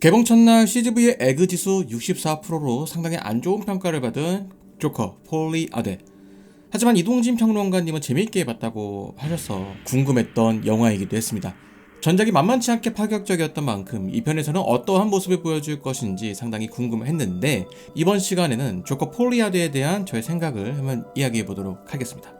개봉 첫날 CGV의 에그 지수 64%로 상당히 안 좋은 평가를 받은 조커 폴리 아델. 하지만 이동진 평론가님은 재미있게 봤다고 하셔서 궁금했던 영화이기도 했습니다. 전작이 만만치 않게 파격적이었던 만큼 이 편에서는 어떠한 모습을 보여줄 것인지 상당히 궁금했는데, 이번 시간에는 조커 폴리 아델에 대한 저의 생각을 한번 이야기해 보도록 하겠습니다.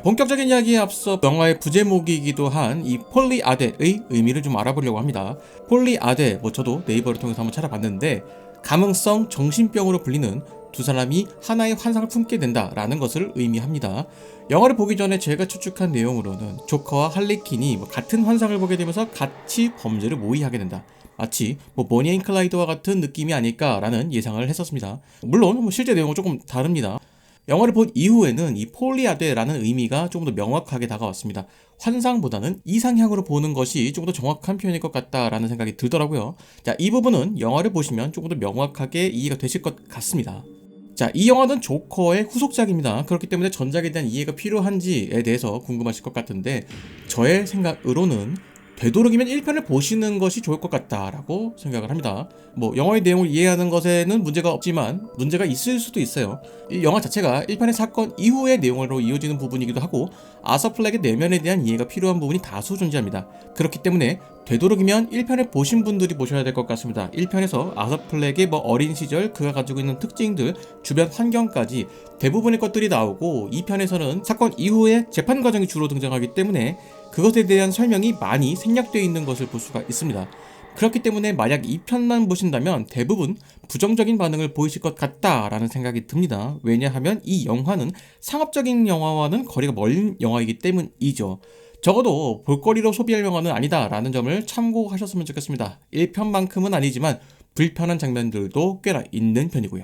본격적인 이야기에 앞서 영화의 부제목이기도 한 이 폴리 아델의 의미를 좀 알아보려고 합니다. 폴리 아델, 저도 네이버를 통해서 한번 찾아봤는데, 감흥성 정신병으로 불리는 두 사람이 하나의 환상을 품게 된다라는 것을 의미합니다. 영화를 보기 전에 제가 추측한 내용으로는 조커와 할리퀸이 같은 환상을 보게 되면서 같이 범죄를 모의하게 된다. 마치 보니 앤 클라이드와 같은 느낌이 아닐까라는 예상을 했었습니다. 물론 실제 내용은 조금 다릅니다. 영화를 본 이후에는 이 폴리 아델라는 의미가 조금 더 명확하게 다가왔습니다. 환상보다는 이상향으로 보는 것이 조금 더 정확한 표현일 것 같다라는 생각이 들더라고요. 자, 이 부분은 영화를 보시면 조금 더 명확하게 이해가 되실 것 같습니다. 자, 이 영화는 조커의 후속작입니다. 그렇기 때문에 전작에 대한 이해가 필요한지에 대해서 궁금하실 것 같은데, 저의 생각으로는 되도록이면 1편을 보시는 것이 좋을 것 같다라고 생각을 합니다. 영화의 내용을 이해하는 것에는 문제가 없지만 문제가 있을 수도 있어요. 이 영화 자체가 1편의 사건 이후의 내용으로 이어지는 부분이기도 하고, 아서 플렉의 내면에 대한 이해가 필요한 부분이 다수 존재합니다. 그렇기 때문에 되도록이면 1편을 보신 분들이 보셔야 될 것 같습니다. 1편에서 아서 플렉의 어린 시절, 그가 가지고 있는 특징들, 주변 환경까지 대부분의 것들이 나오고, 2편에서는 사건 이후의 재판 과정이 주로 등장하기 때문에 그것에 대한 설명이 많이 생략되어 있는 것을 볼 수가 있습니다. 그렇기 때문에 만약 2편만 보신다면 대부분 부정적인 반응을 보이실 것 같다라는 생각이 듭니다. 왜냐하면 이 영화는 상업적인 영화와는 거리가 멀은 영화이기 때문이죠. 적어도 볼거리로 소비할 영화는 아니다라는 점을 참고하셨으면 좋겠습니다. 1편만큼은 아니지만 불편한 장면들도 꽤나 있는 편이고요.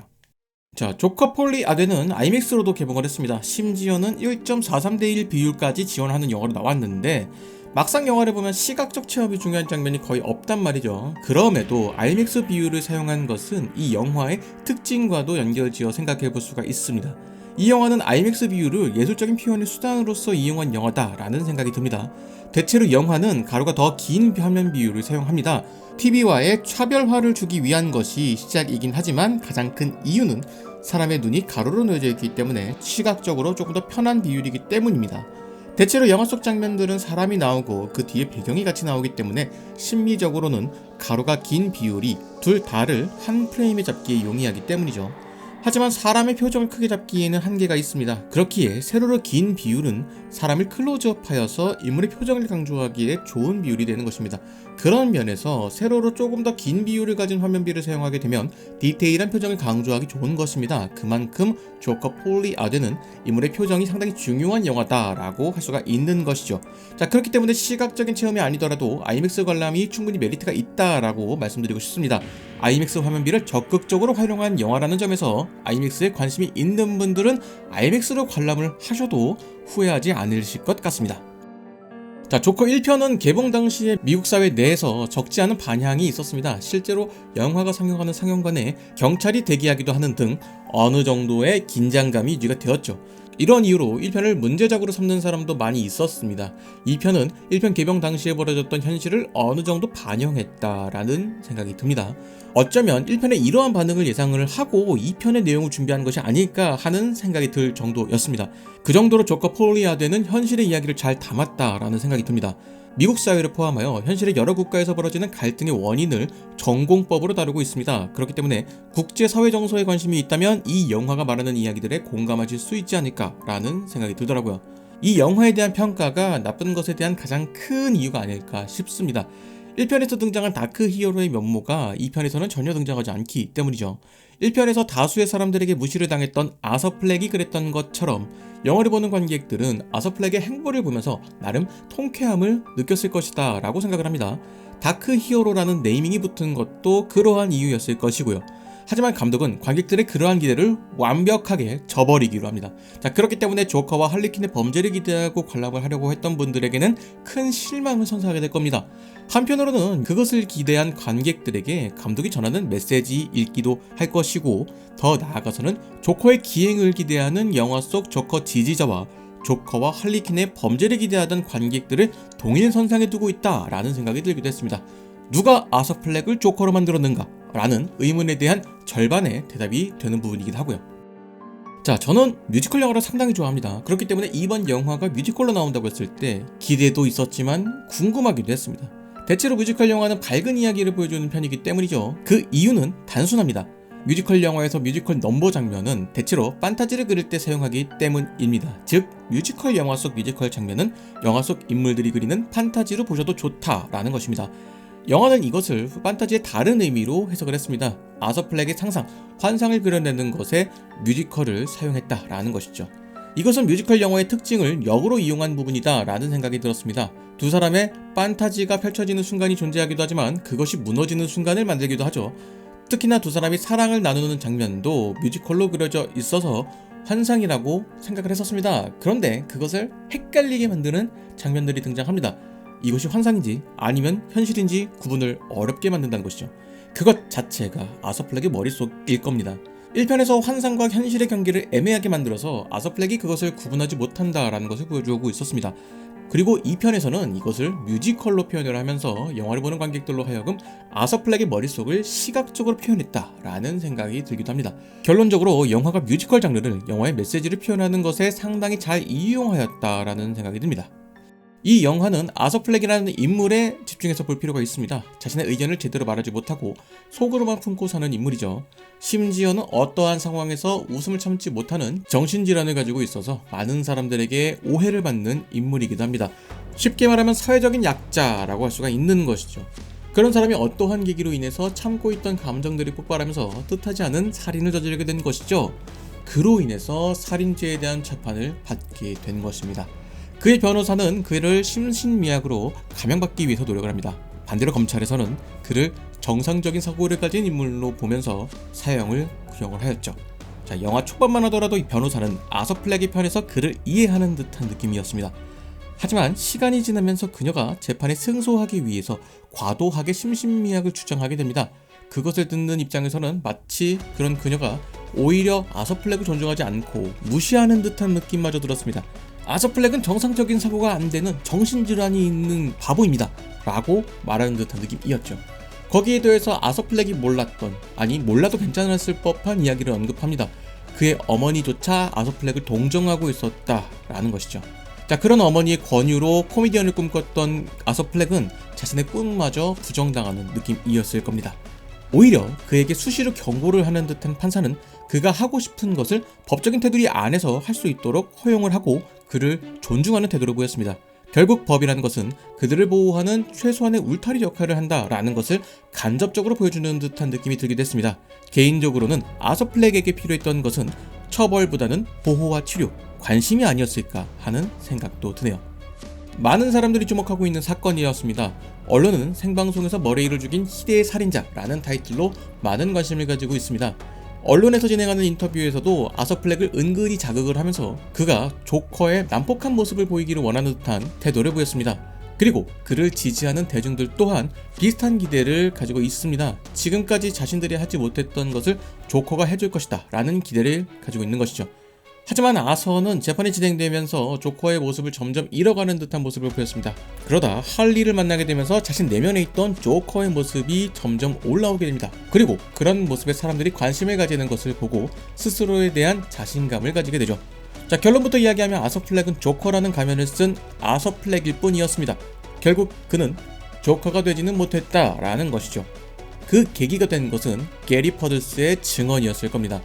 자, 조커 폴리 아델은 아이맥스로도 개봉을 했습니다. 심지어는 1.43:1 비율까지 지원하는 영화로 나왔는데, 막상 영화를 보면 시각적 체험이 중요한 장면이 거의 없단 말이죠. 그럼에도 아이맥스 비율을 사용한 것은 이 영화의 특징과도 연결지어 생각해 볼 수가 있습니다. 이 영화는 아이맥스 비율을 예술적인 표현의 수단으로서 이용한 영화다라는 생각이 듭니다. 대체로 영화는 가로가 더 긴 화면 비율을 사용합니다. TV와의 차별화를 주기 위한 것이 시작이긴 하지만 가장 큰 이유는 사람의 눈이 가로로 놓여져 있기 때문에 시각적으로 조금 더 편한 비율이기 때문입니다. 대체로 영화 속 장면들은 사람이 나오고 그 뒤에 배경이 같이 나오기 때문에 심리적으로는 가로가 긴 비율이 둘 다를 한 프레임에 잡기에 용이하기 때문이죠. 하지만 사람의 표정을 크게 잡기에는 한계가 있습니다. 그렇기에 세로로 긴 비율은 사람을 클로즈업하여서 인물의 표정을 강조하기에 좋은 비율이 되는 것입니다. 그런 면에서 세로로 조금 더 긴 비율을 가진 화면비를 사용하게 되면 디테일한 표정을 강조하기 좋은 것입니다. 그만큼 조커 폴리 아델은 인물의 표정이 상당히 중요한 영화다라고 할 수가 있는 것이죠. 자, 그렇기 때문에 시각적인 체험이 아니더라도 아이맥스 관람이 충분히 메리트가 있다라고 말씀드리고 싶습니다. 아이맥스 화면비를 적극적으로 활용한 영화라는 점에서 아이맥스에 관심이 있는 분들은 아이맥스로 관람을 하셔도 후회하지 않으실 것 같습니다. 자, 조커 1편은 개봉 당시에 미국 사회 내에서 적지 않은 반향이 있었습니다. 실제로 영화가 상영하는 상영관에 경찰이 대기하기도 하는 등 어느 정도의 긴장감이 유지가 되었죠. 이런 이유로 1편을 문제작으로 삼는 사람도 많이 있었습니다. 2편은 1편 개봉 당시에 벌어졌던 현실을 어느 정도 반영했다라는 생각이 듭니다. 어쩌면 1편의 이러한 반응을 예상을 하고 2편의 내용을 준비한 것이 아닐까 하는 생각이 들 정도였습니다. 그 정도로 조커 폴리 아델은 현실의 이야기를 잘 담았다라는 생각이 듭니다. 미국 사회를 포함하여 현실의 여러 국가에서 벌어지는 갈등의 원인을 전공법으로 다루고 있습니다. 그렇기 때문에 국제사회 정서에 관심이 있다면 이 영화가 말하는 이야기들에 공감하실 수 있지 않을까라는 생각이 들더라고요. 이 영화에 대한 평가가 나쁜 것에 대한 가장 큰 이유가 아닐까 싶습니다. 1편에서 등장한 다크 히어로의 면모가 2편에서는 전혀 등장하지 않기 때문이죠. 1편에서 다수의 사람들에게 무시를 당했던 아서 플렉이 그랬던 것처럼 영화를 보는 관객들은 아서 플렉의 행보를 보면서 나름 통쾌함을 느꼈을 것이다 라고 생각을 합니다. 다크 히어로라는 네이밍이 붙은 것도 그러한 이유였을 것이고요. 하지만 감독은 관객들의 그러한 기대를 완벽하게 저버리기로 합니다. 자, 그렇기 때문에 조커와 할리퀸의 범죄를 기대하고 관람을 하려고 했던 분들에게는 큰 실망을 선사하게 될 겁니다. 한편으로는 그것을 기대한 관객들에게 감독이 전하는 메시지이기도 할 것이고, 더 나아가서는 조커의 기행을 기대하는 영화 속 조커 지지자와 조커와 할리퀸의 범죄를 기대하던 관객들을 동일 선상에 두고 있다라는 생각이 들기도 했습니다. 누가 아서 플렉을 조커로 만들었는가? 라는 의문에 대한 절반의 대답이 되는 부분이기도 하고요. 자, 저는 뮤지컬 영화를 상당히 좋아합니다. 그렇기 때문에 이번 영화가 뮤지컬로 나온다고 했을 때 기대도 있었지만 궁금하기도 했습니다. 대체로 뮤지컬 영화는 밝은 이야기를 보여주는 편이기 때문이죠. 그 이유는 단순합니다. 뮤지컬 영화에서 뮤지컬 넘버 장면은 대체로 판타지를 그릴 때 사용하기 때문입니다. 즉, 뮤지컬 영화 속 뮤지컬 장면은 영화 속 인물들이 그리는 판타지로 보셔도 좋다라는 것입니다. 영화는 이것을 판타지의 다른 의미로 해석을 했습니다. 아서 플렉의 상상, 환상을 그려내는 것에 뮤지컬을 사용했다라는 것이죠. 이것은 뮤지컬 영화의 특징을 역으로 이용한 부분이다 라는 생각이 들었습니다. 두 사람의 판타지가 펼쳐지는 순간이 존재하기도 하지만 그것이 무너지는 순간을 만들기도 하죠. 특히나 두 사람이 사랑을 나누는 장면도 뮤지컬로 그려져 있어서 환상이라고 생각을 했었습니다. 그런데 그것을 헷갈리게 만드는 장면들이 등장합니다. 이것이 환상인지 아니면 현실인지 구분을 어렵게 만든다는 것이죠. 그것 자체가 아서 플렉의 머릿속일 겁니다. 1편에서 환상과 현실의 경계를 애매하게 만들어서 아서 플렉이 그것을 구분하지 못한다라는 것을 보여주고 있었습니다. 그리고 2편에서는 이것을 뮤지컬로 표현을 하면서 영화를 보는 관객들로 하여금 아서 플렉의 머릿속을 시각적으로 표현했다라는 생각이 들기도 합니다. 결론적으로 영화가 뮤지컬 장르를 영화의 메시지를 표현하는 것에 상당히 잘 이용하였다라는 생각이 듭니다. 이 영화는 아서 플렉이라는 인물에 집중해서 볼 필요가 있습니다. 자신의 의견을 제대로 말하지 못하고 속으로만 품고 사는 인물이죠. 심지어는 어떠한 상황에서 웃음을 참지 못하는 정신질환을 가지고 있어서 많은 사람들에게 오해를 받는 인물이기도 합니다. 쉽게 말하면 사회적인 약자라고 할 수가 있는 것이죠. 그런 사람이 어떠한 계기로 인해서 참고 있던 감정들이 폭발하면서 뜻하지 않은 살인을 저지르게 된 것이죠. 그로 인해서 살인죄에 대한 재판을 받게 된 것입니다. 그의 변호사는 그를 심신미약으로 감형받기 위해서 노력을 합니다. 반대로 검찰에서는 그를 정상적인 사고를 가진 인물로 보면서 사형을 구형을 하였죠. 자, 영화 초반만 하더라도 이 변호사는 아서 플렉의 편에서 그를 이해하는 듯한 느낌이었습니다. 하지만 시간이 지나면서 그녀가 재판에 승소하기 위해서 과도하게 심신미약을 주장하게 됩니다. 그것을 듣는 입장에서는 마치 그런 그녀가 오히려 아서 플렉을 존중하지 않고 무시하는 듯한 느낌마저 들었습니다. 아서 플렉은 정상적인 사고가 안 되는 정신질환이 있는 바보입니다 라고 말하는 듯한 느낌이었죠. 거기에 더해서 아서 플렉이 몰랐던, 아니 몰라도 괜찮았을 법한 이야기를 언급합니다. 그의 어머니조차 아서 플렉을 동정하고 있었다라는 것이죠. 자, 그런 어머니의 권유로 코미디언을 꿈꿨던 아서 플렉은 자신의 꿈마저 부정당하는 느낌이었을 겁니다. 오히려 그에게 수시로 경고를 하는 듯한 판사는 그가 하고 싶은 것을 법적인 테두리 안에서 할 수 있도록 허용을 하고 그를 존중하는 태도를 보였습니다. 결국 법이라는 것은 그들을 보호하는 최소한의 울타리 역할을 한다라는 것을 간접적으로 보여주는 듯한 느낌이 들기도 했습니다. 개인적으로는 아서 플렉에게 필요했던 것은 처벌보다는 보호와 치료, 관심이 아니었을까 하는 생각도 드네요. 많은 사람들이 주목하고 있는 사건이었습니다. 언론은 생방송에서 머레이를 죽인 희대의 살인자라는 타이틀로 많은 관심을 가지고 있습니다. 언론에서 진행하는 인터뷰에서도 아서 플렉을 은근히 자극을 하면서 그가 조커의 난폭한 모습을 보이기를 원하는 듯한 태도를 보였습니다. 그리고 그를 지지하는 대중들 또한 비슷한 기대를 가지고 있습니다. 지금까지 자신들이 하지 못했던 것을 조커가 해줄 것이다 라는 기대를 가지고 있는 것이죠. 하지만 아서는 재판이 진행되면서 조커의 모습을 점점 잃어가는 듯한 모습을 보였습니다. 그러다 할리를 만나게 되면서 자신 내면에 있던 조커의 모습이 점점 올라오게 됩니다. 그리고 그런 모습에 사람들이 관심을 가지는 것을 보고 스스로에 대한 자신감을 가지게 되죠. 자, 결론부터 이야기하면 아서 플렉은 조커라는 가면을 쓴 아서 플렉일 뿐이었습니다. 결국 그는 조커가 되지는 못했다라는 것이죠. 그 계기가 된 것은 게리 퍼들스의 증언이었을 겁니다.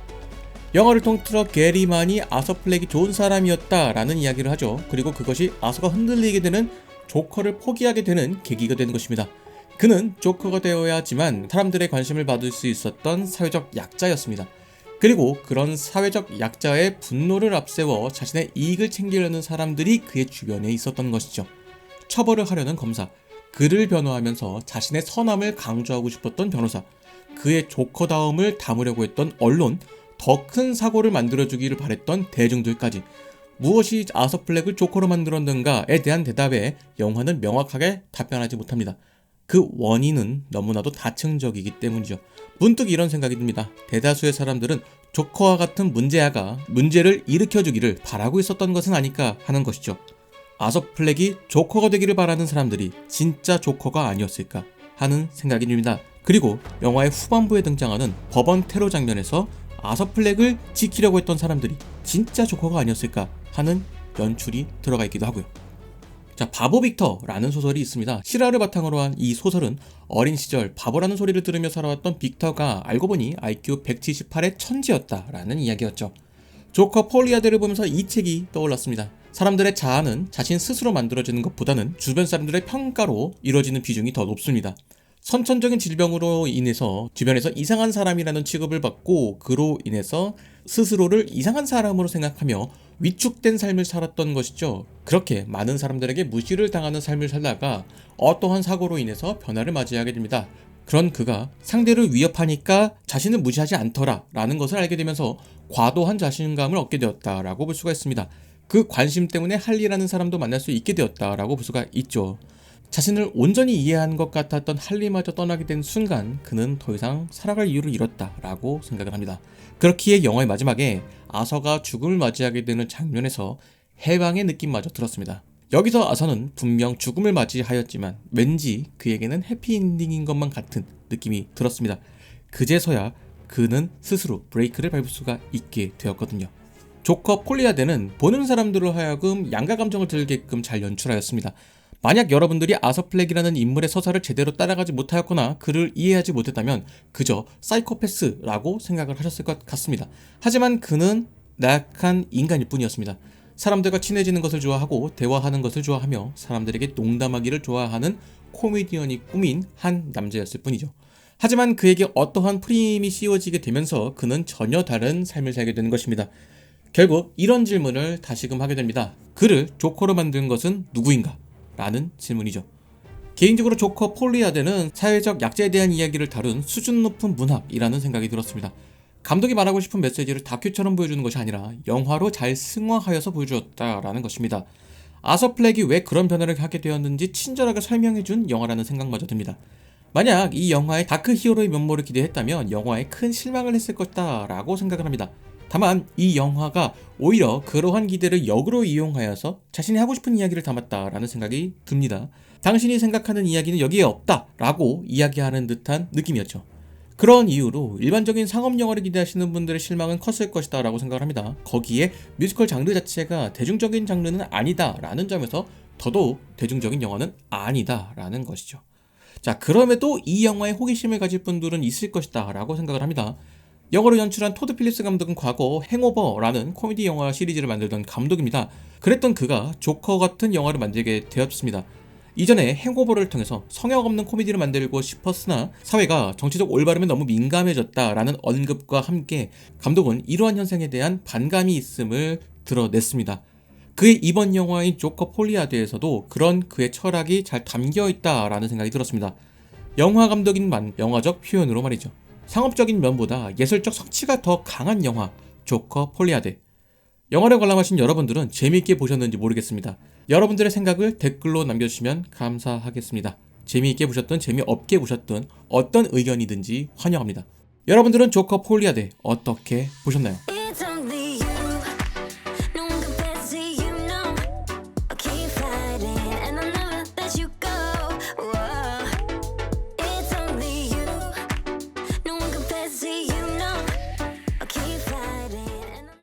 영화를 통틀어 게리만이 아서 플렉이 좋은 사람이었다라는 이야기를 하죠. 그리고 그것이 아서가 흔들리게 되는 조커를 포기하게 되는 계기가 된 것입니다. 그는 조커가 되어야 하지만 사람들의 관심을 받을 수 있었던 사회적 약자였습니다. 그리고 그런 사회적 약자의 분노를 앞세워 자신의 이익을 챙기려는 사람들이 그의 주변에 있었던 것이죠. 처벌을 하려는 검사, 그를 변호하면서 자신의 선함을 강조하고 싶었던 변호사, 그의 조커다움을 담으려고 했던 언론, 더 큰 사고를 만들어주기를 바랬던 대중들까지 무엇이 아서 플렉을 조커로 만들었는가에 대한 대답에 영화는 명확하게 답변하지 못합니다. 그 원인은 너무나도 다층적이기 때문이죠. 문득 이런 생각이 듭니다. 대다수의 사람들은 조커와 같은 문제아가 문제를 일으켜주기를 바라고 있었던 것은 아닐까 하는 것이죠. 아서 플렉이 조커가 되기를 바라는 사람들이 진짜 조커가 아니었을까? 하는 생각이 듭니다. 그리고 영화의 후반부에 등장하는 법원 테러 장면에서 아서 플렉을 지키려고 했던 사람들이 진짜 조커가 아니었을까 하는 연출이 들어가 있기도 하고요. 자, 바보 빅터라는 소설이 있습니다. 실화를 바탕으로 한 이 소설은 어린 시절 바보라는 소리를 들으며 살아왔던 빅터가 알고 보니 IQ 178의 천재였다라는 이야기였죠. 조커 폴리아드를 보면서 이 책이 떠올랐습니다. 사람들의 자아는 자신 스스로 만들어지는 것보다는 주변 사람들의 평가로 이루어지는 비중이 더 높습니다. 선천적인 질병으로 인해서 주변에서 이상한 사람이라는 취급을 받고 그로 인해서 스스로를 이상한 사람으로 생각하며 위축된 삶을 살았던 것이죠. 그렇게 많은 사람들에게 무시를 당하는 삶을 살다가 어떠한 사고로 인해서 변화를 맞이하게 됩니다. 그런 그가 상대를 위협하니까 자신을 무시하지 않더라 라는 것을 알게 되면서 과도한 자신감을 얻게 되었다라고 볼 수가 있습니다. 그 관심 때문에 할리라는 사람도 만날 수 있게 되었다라고 볼 수가 있죠. 자신을 온전히 이해한 것 같았던 할리마저 떠나게 된 순간 그는 더 이상 살아갈 이유를 잃었다라고 생각을 합니다. 그렇기에 영화의 마지막에 아서가 죽음을 맞이하게 되는 장면에서 해방의 느낌마저 들었습니다. 여기서 아서는 분명 죽음을 맞이하였지만 왠지 그에게는 해피엔딩인 것만 같은 느낌이 들었습니다. 그제서야 그는 스스로 브레이크를 밟을 수가 있게 되었거든요. 조커 폴리아드는 보는 사람들로 하여금 양가 감정을 들게끔 잘 연출하였습니다. 만약 여러분들이 아서 플렉이라는 인물의 서사를 제대로 따라가지 못하였거나 그를 이해하지 못했다면 그저 사이코패스라고 생각을 하셨을 것 같습니다. 하지만 그는 나약한 인간일 뿐이었습니다. 사람들과 친해지는 것을 좋아하고 대화하는 것을 좋아하며 사람들에게 농담하기를 좋아하는 코미디언이 꾸민 한 남자였을 뿐이죠. 하지만 그에게 어떠한 프림이 씌워지게 되면서 그는 전혀 다른 삶을 살게 되는 것입니다. 결국 이런 질문을 다시금 하게 됩니다. 그를 조커로 만든 것은 누구인가? 라는 질문이죠. 개인적으로 조커 폴리아드는 사회적 약자에 대한 이야기를 다룬 수준 높은 문학이라는 생각이 들었습니다. 감독이 말하고 싶은 메시지를 다큐처럼 보여주는 것이 아니라 영화로 잘 승화하여서 보여주었다라는 것입니다. 아서 플렉이 왜 그런 변화를 하게 되었는지 친절하게 설명해준 영화라는 생각마저 듭니다. 만약 이 영화에 다크 히어로의 면모를 기대했다면 영화에 큰 실망을 했을 것이다라고 생각을 합니다. 다만 이 영화가 오히려 그러한 기대를 역으로 이용하여서 자신이 하고 싶은 이야기를 담았다라는 생각이 듭니다. 당신이 생각하는 이야기는 여기에 없다라고 이야기하는 듯한 느낌이었죠. 그런 이유로 일반적인 상업 영화를 기대하시는 분들의 실망은 컸을 것이다 라고 생각을 합니다. 거기에 뮤지컬 장르 자체가 대중적인 장르는 아니다 라는 점에서 더더욱 대중적인 영화는 아니다 라는 것이죠. 자, 그럼에도 이 영화에 호기심을 가질 분들은 있을 것이다 라고 생각을 합니다. 영화로 연출한 토드 필립스 감독은 과거 행오버라는 코미디 영화 시리즈를 만들던 감독입니다. 그랬던 그가 조커 같은 영화를 만들게 되었습니다. 이전에 행오버를 통해서 성역 없는 코미디를 만들고 싶었으나 사회가 정치적 올바름에 너무 민감해졌다라는 언급과 함께 감독은 이러한 현상에 대한 반감이 있음을 드러냈습니다. 그의 이번 영화인 조커 폴리아드에서도 그런 그의 철학이 잘 담겨있다라는 생각이 들었습니다. 영화 감독인 만 영화적 표현으로 말이죠. 상업적인 면보다 예술적 성취가 더 강한 영화 조커 폴리아드. 영화를 관람하신 여러분들은 재미있게 보셨는지 모르겠습니다. 여러분들의 생각을 댓글로 남겨주시면 감사하겠습니다. 재미있게 보셨든 재미없게 보셨든 어떤 의견이든지 환영합니다. 여러분들은 조커 폴리아드 어떻게 보셨나요?